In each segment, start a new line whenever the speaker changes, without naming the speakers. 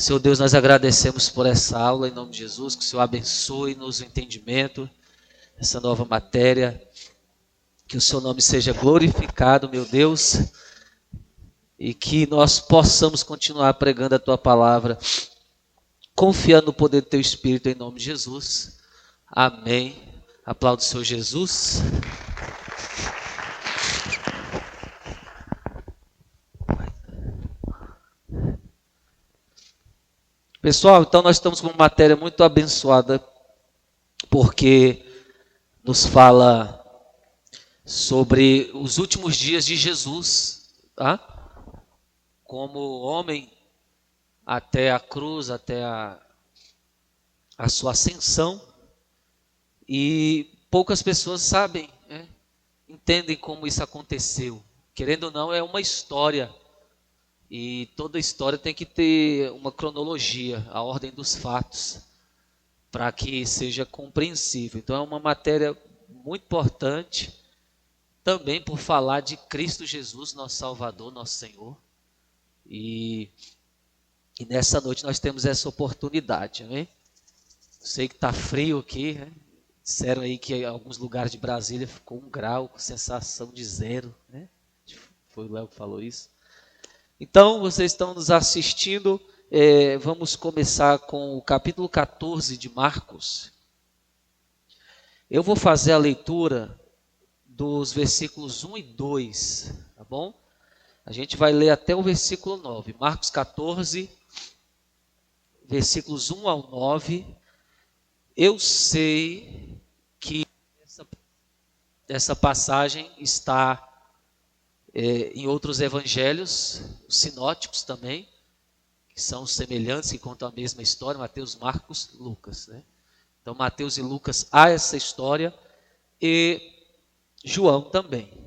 Senhor Deus, nós agradecemos por essa aula, em nome de Jesus, que o Senhor abençoe-nos o entendimento, essa nova matéria, que o Seu nome seja glorificado, meu Deus, e que nós possamos continuar pregando a Tua palavra, confiando no poder do Teu Espírito, em nome de Jesus. Amém. Aplauda o Senhor Jesus. Pessoal, então nós estamos com uma matéria muito abençoada, porque nos fala sobre os últimos dias de Jesus, tá? Como homem até a cruz, até a sua ascensão, e poucas pessoas sabem, né? Entendem como isso aconteceu. Querendo ou não, é uma história, e toda história tem que ter uma cronologia, a ordem dos fatos, para que seja compreensível. Então é uma matéria muito importante, também por falar de Cristo Jesus, nosso Salvador, nosso Senhor. E nessa noite nós temos essa oportunidade, né? Sei que está frio aqui, né? Disseram aí que em alguns lugares de Brasília ficou 1 grau, com sensação de 0, né? Foi o Léo que falou isso. Então, vocês estão nos assistindo, vamos começar com o capítulo 14 de Marcos. Eu vou fazer a leitura dos versículos 1 e 2, tá bom? A gente vai ler até o versículo 9. Marcos 14, versículos 1 ao 9. Eu sei que essa passagem está em outros evangelhos, os sinóticos também, que são semelhantes, que contam a mesma história, Mateus, Marcos, Lucas, né? Então, Mateus e Lucas há essa história, e João também,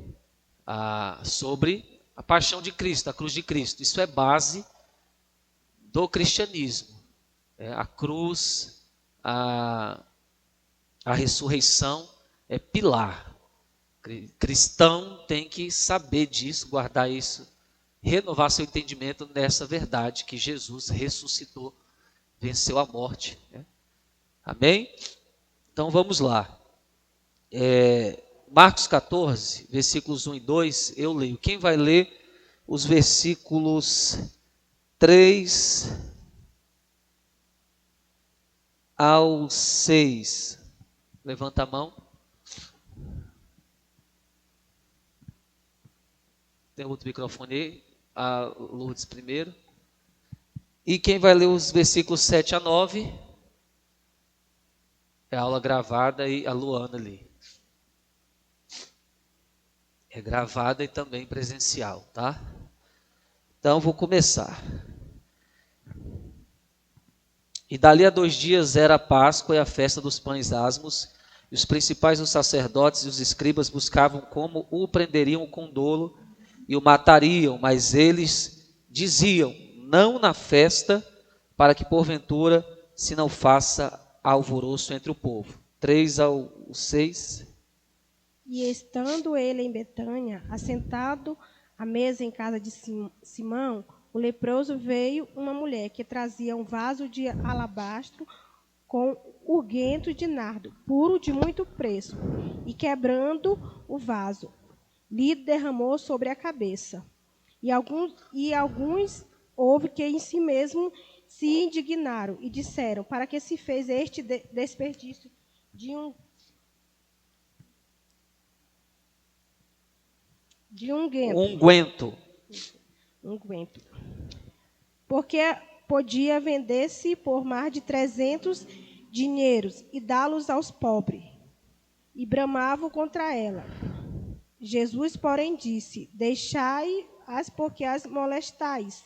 sobre a paixão de Cristo, a cruz de Cristo. Isso é base do cristianismo. A cruz, a ressurreição é pilar. Cristão tem que saber disso, guardar isso, renovar seu entendimento nessa verdade, que Jesus ressuscitou, venceu a morte, né? Amém? Então vamos lá. Marcos 14, versículos 1 e 2, eu leio. Quem vai ler os versículos 3 ao 6? Levanta a mão. Tem outro microfone aí, a Lourdes primeiro. E quem vai ler os versículos 7 a 9? É a aula gravada, e a Luana ali. É gravada e também presencial, tá? Então vou começar. E dali a 2 dias era a Páscoa e a festa dos pães asmos, e os principais dos sacerdotes e os escribas buscavam como o prenderiam com dolo e o matariam, mas eles diziam: não na festa, para que porventura se não faça alvoroço entre o povo. 3 ao 6.
E estando ele em Betânia, assentado à mesa em casa de Simão, o leproso, veio uma mulher que trazia um vaso de alabastro com unguento de nardo, puro de muito preço, e quebrando o vaso, lhe derramou sobre a cabeça. E alguns houve que em si mesmo se indignaram e disseram: para que se fez este desperdício de unguento? Porque podia vender-se por mais de 300 dinheiros e dá-los aos pobres. E bramavam contra ela. Jesus, porém, disse: deixai-as, porque as molestais.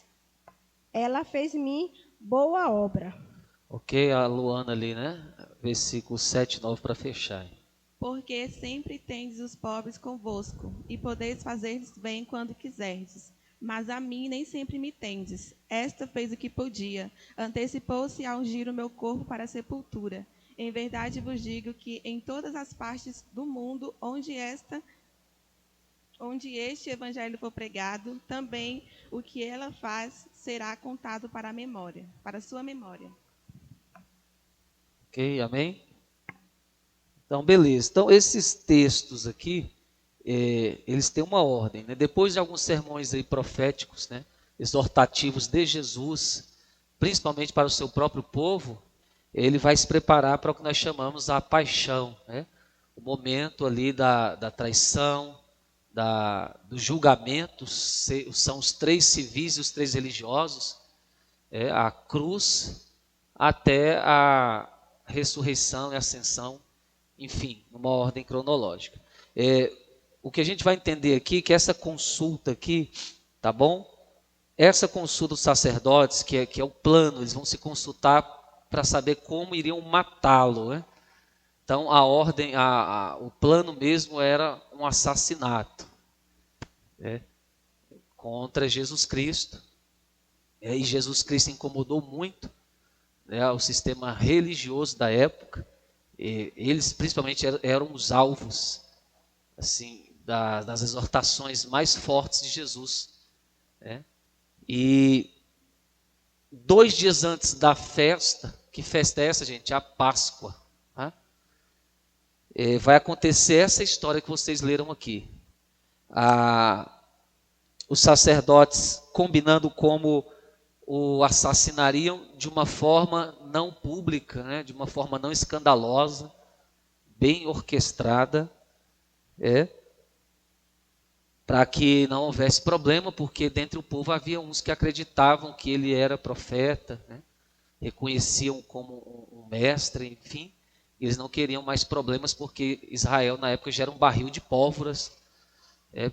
Ela fez-me boa obra.
Ok, a Luana ali, né? Versículo 7 e 9 para fechar.
Porque sempre tendes os pobres convosco, e podeis fazer-lhes bem quando quiserdes. Mas a mim nem sempre me tendes. Esta fez o que podia. Antecipou-se a ungir o meu corpo para a sepultura. Em verdade vos digo que em todas as partes do mundo onde esta Onde este evangelho for pregado, também o que ela faz será contado para a memória, para a sua memória.
Ok, amém? Então, beleza. Então, esses textos aqui, eles têm uma ordem, né? Depois de alguns sermões aí proféticos, né? Exortativos de Jesus, principalmente para o seu próprio povo, ele vai se preparar para o que nós chamamos a paixão, né? O momento ali da traição, do julgamento, são os 3 civis e os 3 religiosos, a cruz até a ressurreição e ascensão, enfim, numa ordem cronológica. O que a gente vai entender aqui é que essa consulta aqui, tá bom? Essa consulta dos sacerdotes, que é o plano, eles vão se consultar para saber como iriam matá-lo, né? Então, a ordem, o plano mesmo era um assassinato, né, contra Jesus Cristo. E Jesus Cristo incomodou muito, né, o sistema religioso da época. Eles, principalmente, eram os alvos assim, das exortações mais fortes de Jesus, né? E 2 dias antes da festa, que festa é essa, gente? A Páscoa. Tá? Vai acontecer essa história que vocês leram aqui. Os sacerdotes combinando como o assassinariam de uma forma não pública, né? De uma forma não escandalosa, bem orquestrada, para que não houvesse problema, porque dentre o povo havia uns que acreditavam que ele era profeta, né? Reconheciam como um mestre, enfim. Eles não queriam mais problemas, porque Israel na época já era um barril de pólvoras,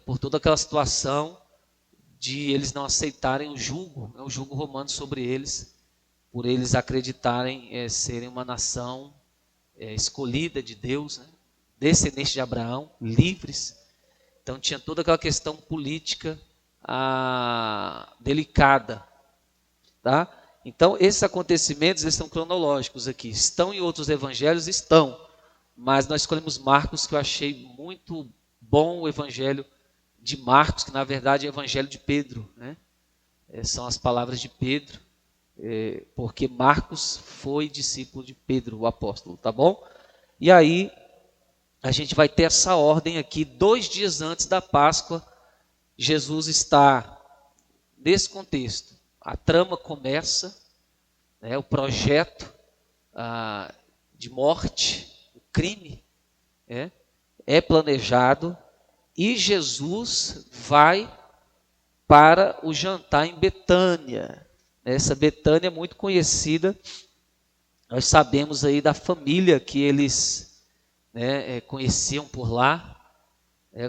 por toda aquela situação de eles não aceitarem o jugo romano sobre eles, por eles acreditarem serem uma nação escolhida de Deus, né? Descendente de Abraão, livres. Então tinha toda aquela questão política delicada, tá? Então esses acontecimentos, eles são cronológicos aqui. Estão em outros evangelhos? Estão. Mas nós escolhemos Marcos, que eu achei muito bom, o evangelho de Marcos, que na verdade é o evangelho de Pedro, né? São as palavras de Pedro, porque Marcos foi discípulo de Pedro, o apóstolo, tá bom? E aí a gente vai ter essa ordem aqui, 2 dias antes da Páscoa, Jesus está nesse contexto. A trama começa, né, o projeto de morte, o crime, é planejado, e Jesus vai para o jantar em Betânia. Essa Betânia é muito conhecida, nós sabemos aí da família que eles conheciam por lá,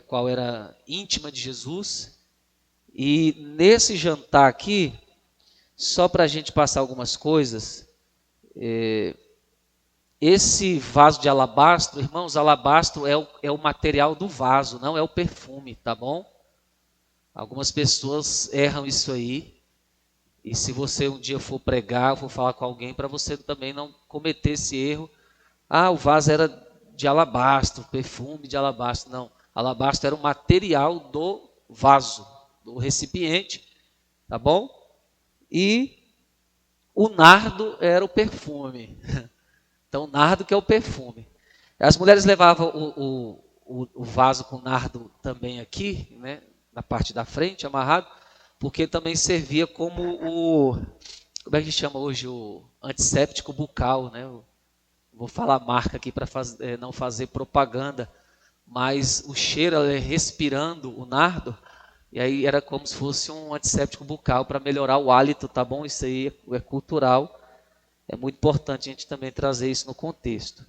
qual era íntima de Jesus. E nesse jantar aqui, só para a gente passar algumas coisas, esse vaso de alabastro, irmãos, alabastro é o material do vaso, não é o perfume, tá bom? Algumas pessoas erram isso aí, e se você um dia for pregar, for falar com alguém, para você também não cometer esse erro. O vaso era de alabastro, perfume de alabastro. Não, alabastro era o material do vaso, do recipiente, tá bom? E o nardo era o perfume. Então, o nardo que é o perfume. As mulheres levavam o vaso com nardo também aqui, né, na parte da frente, amarrado, porque também servia como como é que chama hoje, o antisséptico bucal, né? Vou falar a marca aqui para não fazer propaganda, mas o cheiro, respirando o nardo, e aí era como se fosse um antisséptico bucal para melhorar o hálito, tá bom? Isso aí é cultural. É muito importante a gente também trazer isso no contexto.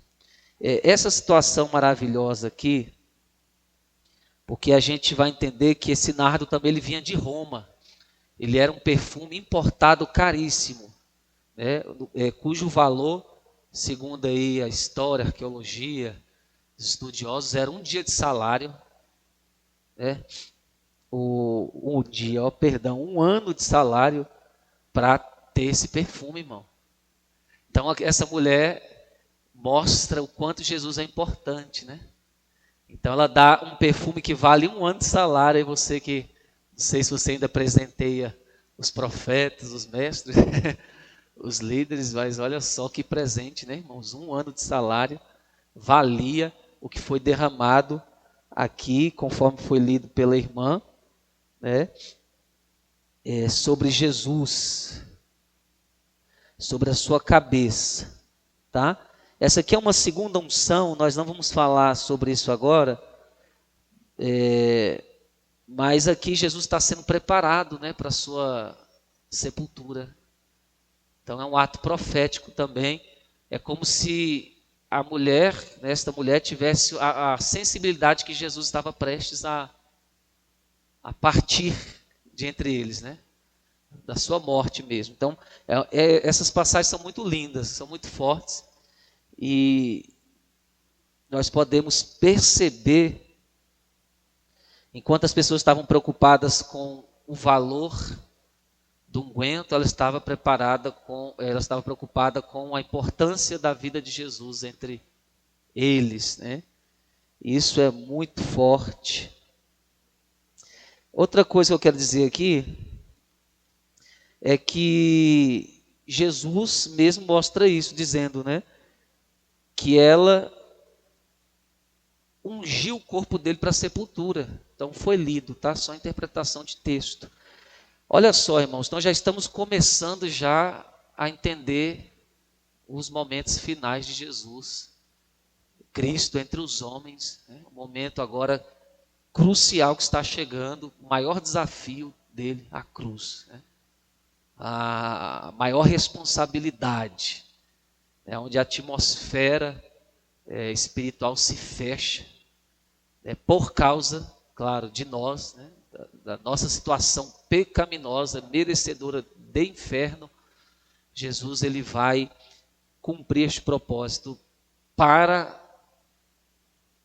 Essa situação maravilhosa aqui, porque a gente vai entender que esse nardo também ele vinha de Roma. Ele era um perfume importado caríssimo, né? Cujo valor, segundo aí a história, a arqueologia, os estudiosos, era 1 dia de salário, né? Um ano de salário para ter esse perfume, irmão. Então essa mulher mostra o quanto Jesus é importante, né? Então ela dá um perfume que vale 1 ano de salário. E você que, não sei se você ainda presenteia os profetas, os mestres, os líderes, mas olha só que presente, né, irmãos? 1 ano de salário valia o que foi derramado aqui, conforme foi lido pela irmã, né, sobre Jesus, sobre a sua cabeça, tá? Essa aqui é uma segunda unção, nós não vamos falar sobre isso agora, mas aqui Jesus está sendo preparado, né, para a sua sepultura. Então é um ato profético também. É como se a mulher, né, esta mulher tivesse a sensibilidade que Jesus estava prestes a partir de entre eles, né, da sua morte mesmo. Então essas passagens são muito lindas, são muito fortes. E nós podemos perceber, enquanto as pessoas estavam preocupadas com o valor do unguento, ela estava preocupada com a importância da vida de Jesus entre eles, né? Isso é muito forte. Outra coisa que eu quero dizer aqui é que Jesus mesmo mostra isso, dizendo, né, que ela ungiu o corpo dele para a sepultura. Então foi lido, tá? Só interpretação de texto. Olha só, irmãos, nós já estamos começando já a entender os momentos finais de Jesus, Cristo entre os homens, né? O momento agora crucial que está chegando, o maior desafio dele, a cruz, né? A maior responsabilidade, onde a atmosfera espiritual se fecha, por causa, claro, de nós, né, da nossa situação pecaminosa, merecedora de inferno. Jesus ele vai cumprir este propósito para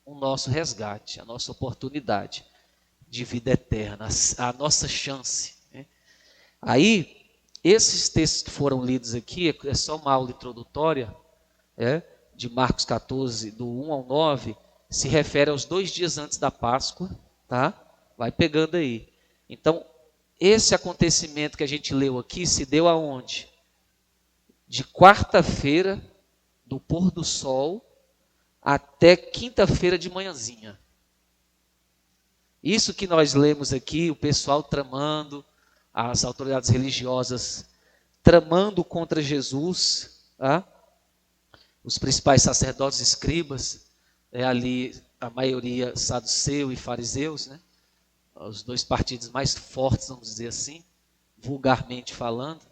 o nosso resgate, a nossa oportunidade de vida eterna, a nossa chance, né? Aí, esses textos que foram lidos aqui, é só uma aula introdutória, de Marcos 14, do 1 ao 9, se refere aos 2 dias antes da Páscoa, tá? Vai pegando aí. Então, esse acontecimento que a gente leu aqui se deu aonde? De quarta-feira, do pôr do sol, até quinta-feira de manhãzinha. Isso que nós lemos aqui, o pessoal tramando, as autoridades religiosas tramando contra Jesus, tá? Os principais sacerdotes e escribas, ali a maioria saduceu e fariseus, né? Os 2 partidos mais fortes, vamos dizer assim, vulgarmente falando,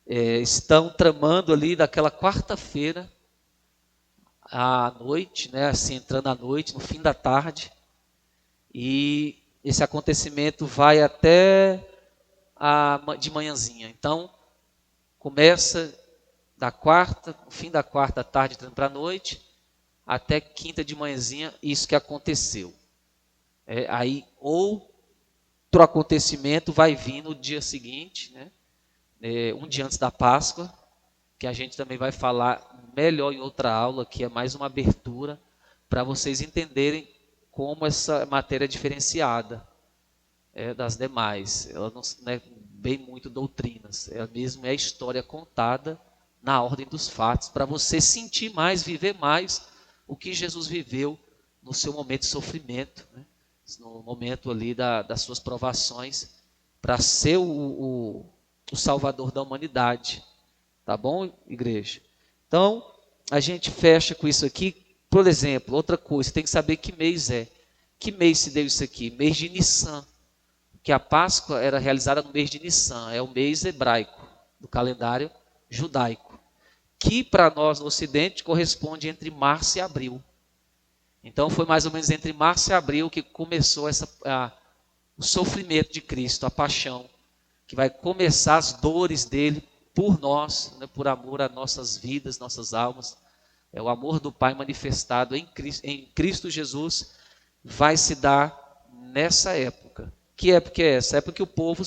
estão tramando ali daquela quarta-feira à noite, né? Assim, entrando à noite, no fim da tarde, e esse acontecimento vai até de manhãzinha. Então, começa da quarta, no fim da quarta à tarde, entrando para a noite, até quinta de manhãzinha, isso que aconteceu. Aí outro acontecimento vai vir no dia seguinte, né? Um dia antes da Páscoa, que a gente também vai falar melhor em outra aula, que é mais uma abertura, para vocês entenderem como essa matéria é diferenciada das demais. Ela não é bem muito doutrinas, ela mesmo é a história contada na ordem dos fatos, para você sentir mais, viver mais o que Jesus viveu no seu momento de sofrimento, né? No momento ali das suas provações, para ser o Salvador da humanidade. Tá bom, igreja? Então, a gente fecha com isso aqui. Por exemplo, outra coisa, tem que saber que mês é. Que mês se deu isso aqui? Mês de Nissan. Que a Páscoa era realizada no mês de Nissan. É o mês hebraico, do calendário judaico. Que para nós no Ocidente corresponde entre março e abril. Então foi mais ou menos entre março e abril que começou o sofrimento de Cristo, a paixão, que vai começar as dores dele por nós, né, por amor a nossas vidas, nossas almas. É o amor do Pai manifestado em Cristo Jesus, vai se dar nessa época. Que época é essa? É porque o povo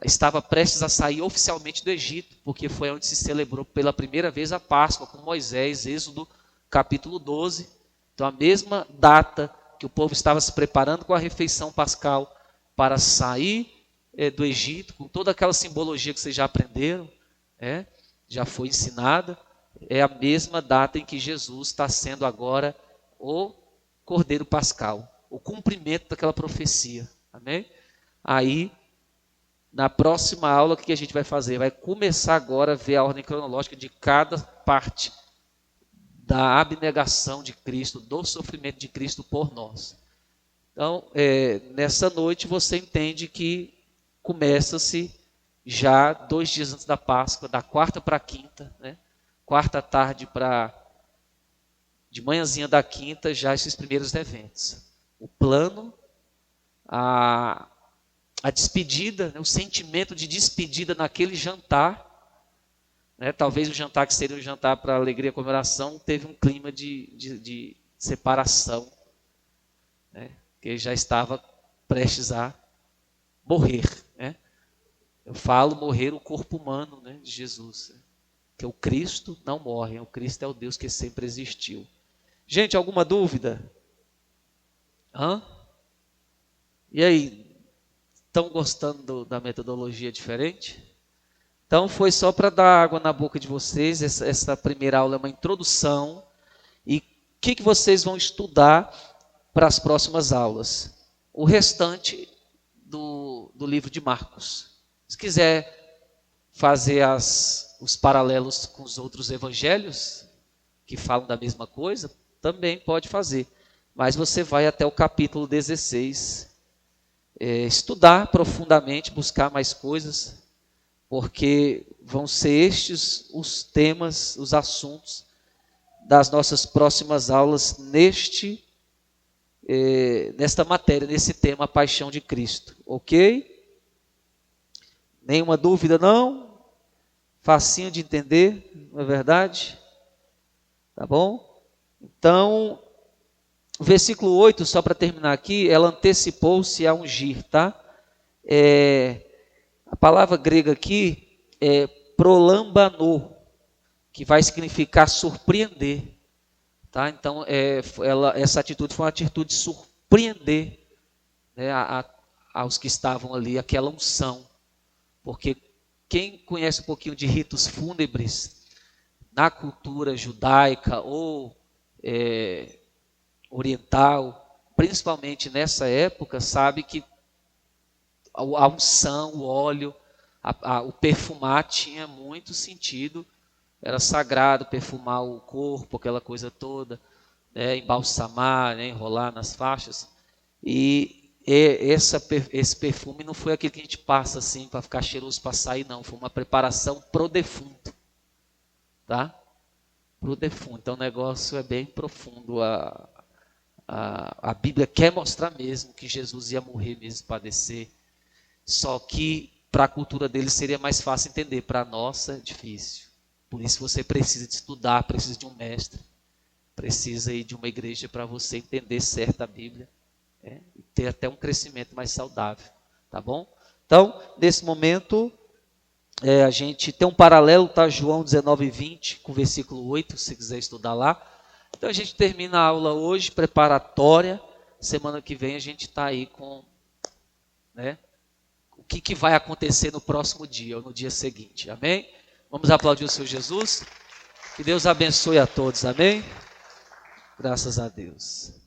estava prestes a sair oficialmente do Egito, porque foi onde se celebrou pela primeira vez a Páscoa com Moisés, Êxodo capítulo 12, Então, a mesma data que o povo estava se preparando com a refeição pascal para sair do Egito, com toda aquela simbologia que vocês já aprenderam, já foi ensinada, é a mesma data em que Jesus está sendo agora o Cordeiro Pascal, o cumprimento daquela profecia. Amém? Aí, na próxima aula, o que a gente vai fazer? Vai começar agora a ver a ordem cronológica de cada parte da abnegação de Cristo, do sofrimento de Cristo por nós. Então, nessa noite você entende que começa-se já 2 dias antes da Páscoa, da quarta para a quinta, quarta tarde de manhãzinha da quinta, já esses primeiros eventos. O plano, a despedida, o sentimento de despedida naquele jantar, talvez o jantar que seria um jantar para alegria e comemoração, teve um clima de separação, que já estava prestes a morrer. Eu falo morrer o corpo humano de Jesus, que o Cristo não morre, o Cristo é o Deus que sempre existiu. Gente, alguma dúvida? E aí, estão gostando da metodologia diferente? Então, foi só para dar água na boca de vocês. Essa primeira aula é uma introdução. E o que vocês vão estudar para as próximas aulas? O restante do livro de Marcos. Se quiser fazer os paralelos com os outros evangelhos, que falam da mesma coisa, também pode fazer. Mas você vai até o capítulo 16, estudar profundamente, buscar mais coisas, porque vão ser estes os temas, os assuntos das nossas próximas aulas nesta matéria, nesse tema, a paixão de Cristo. Ok? Nenhuma dúvida, não? Facinho de entender, não é verdade? Tá bom? Então, o versículo 8, só para terminar aqui, ela antecipou-se a ungir, tá? A palavra grega aqui é prolambanou, que vai significar surpreender, tá? Então, essa atitude foi uma atitude de surpreender aos que estavam ali, aquela unção. Porque quem conhece um pouquinho de ritos fúnebres na cultura judaica ou oriental, principalmente nessa época, sabe que a unção, o óleo, o perfumar tinha muito sentido. Era sagrado perfumar o corpo, aquela coisa toda, embalsamar, enrolar nas faixas. E esse perfume não foi aquele que a gente passa assim para ficar cheiroso para sair, não. Foi uma preparação pro defunto, tá? Pro defunto. Então o negócio é bem profundo. A Bíblia quer mostrar mesmo que Jesus ia morrer mesmo, padecer. Só que para a cultura dele seria mais fácil entender. Para a nossa é difícil. Por isso você precisa de estudar, precisa de um mestre, precisa ir de uma igreja para você entender certo a Bíblia. E ter até um crescimento mais saudável, tá bom? Então, nesse momento, a gente tem um paralelo, tá? João 19:20, com o versículo 8, se quiser estudar lá. Então, a gente termina a aula hoje, preparatória. Semana que vem a gente está aí com o que vai acontecer no próximo dia, ou no dia seguinte, amém? Vamos aplaudir o Senhor Jesus. Que Deus abençoe a todos, amém? Graças a Deus.